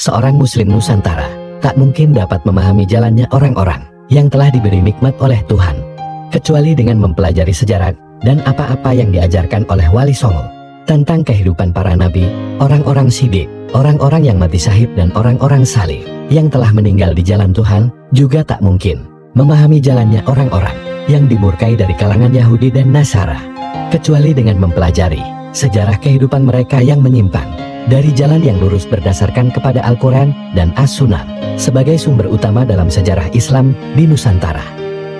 seorang Muslim Nusantara tak mungkin dapat memahami jalannya orang-orang yang telah diberi nikmat oleh Tuhan, kecuali dengan mempelajari sejarah dan apa-apa yang diajarkan oleh Wali Songo tentang kehidupan para nabi, orang-orang sidik, orang-orang yang mati syahid dan orang-orang salih yang telah meninggal di jalan Tuhan. Juga tak mungkin memahami jalannya orang-orang yang dimurkai dari kalangan Yahudi dan Nasara, kecuali dengan mempelajari sejarah kehidupan mereka yang menyimpang dari jalan yang lurus berdasarkan kepada Al-Quran dan As-Sunnah sebagai sumber utama dalam sejarah Islam di Nusantara.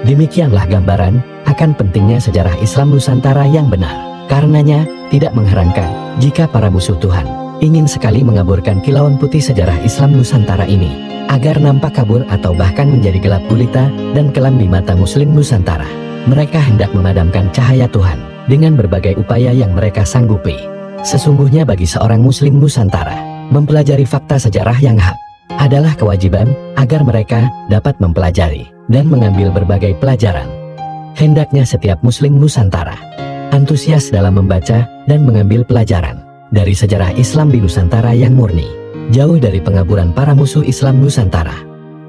Demikianlah gambaran akan pentingnya sejarah Islam Nusantara yang benar. Karenanya, tidak mengherankan jika para musuh Tuhan ingin sekali mengaburkan kilauan putih sejarah Islam Nusantara ini, agar nampak kabur atau bahkan menjadi gelap gulita dan kelam di mata Muslim Nusantara. Mereka hendak memadamkan cahaya Tuhan dengan berbagai upaya yang mereka sanggupi. Sesungguhnya bagi seorang Muslim Nusantara, mempelajari fakta sejarah yang hak adalah kewajiban agar mereka dapat mempelajari dan mengambil berbagai pelajaran. Hendaknya setiap Muslim Nusantara antusias dalam membaca dan mengambil pelajaran dari sejarah Islam di Nusantara yang murni, jauh dari pengaburan para musuh Islam Nusantara.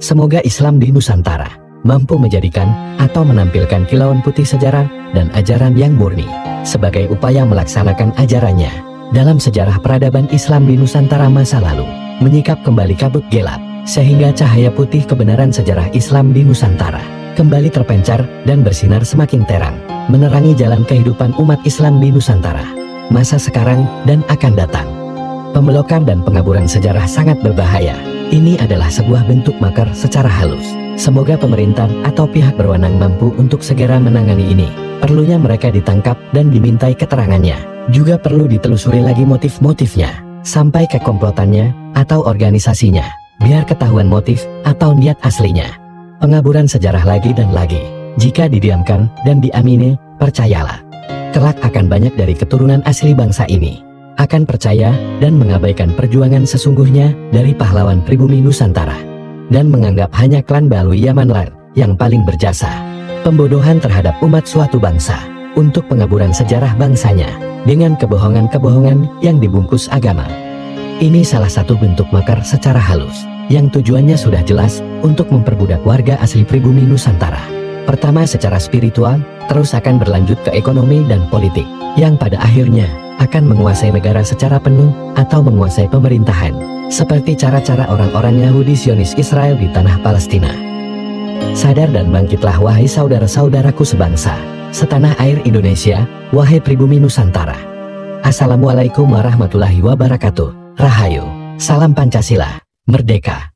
Semoga Islam di Nusantara mampu menjadikan atau menampilkan kilauan putih sejarah dan ajaran yang murni sebagai upaya melaksanakan ajarannya dalam sejarah peradaban Islam di Nusantara masa lalu, menyikap kembali kabut gelap sehingga cahaya putih kebenaran sejarah Islam di Nusantara kembali terpencar dan bersinar semakin terang, menerangi jalan kehidupan umat Islam di Nusantara masa sekarang dan akan datang. Pembelokan dan pengaburan sejarah sangat berbahaya. Ini adalah sebuah bentuk makar secara halus. Semoga pemerintah atau pihak berwenang mampu untuk segera menangani ini. Perlunya mereka ditangkap dan dimintai keterangannya. Juga perlu ditelusuri lagi motif-motifnya, sampai ke komplotannya atau organisasinya, biar ketahuan motif atau niat aslinya. Pengaburan sejarah lagi dan lagi, jika didiamkan dan diamini, percayalah, kelak akan banyak dari keturunan asli bangsa ini akan percaya dan mengabaikan perjuangan sesungguhnya dari pahlawan pribumi Nusantara, dan menganggap hanya klan Balui Yamanlan yang paling berjasa. Pembodohan terhadap umat suatu bangsa untuk pengaburan sejarah bangsanya dengan kebohongan-kebohongan yang dibungkus agama. Ini salah satu bentuk makar secara halus yang tujuannya sudah jelas untuk memperbudak warga asli pribumi Nusantara. Pertama secara spiritual, terus akan berlanjut ke ekonomi dan politik, yang pada akhirnya akan menguasai negara secara penuh atau menguasai pemerintahan, seperti cara-cara orang-orang Yahudi Zionis Israel di tanah Palestina. Sadar dan bangkitlah wahai saudara-saudaraku sebangsa, setanah air Indonesia, wahai pribumi Nusantara. Assalamualaikum warahmatullahi wabarakatuh. Rahayu, salam Pancasila, merdeka.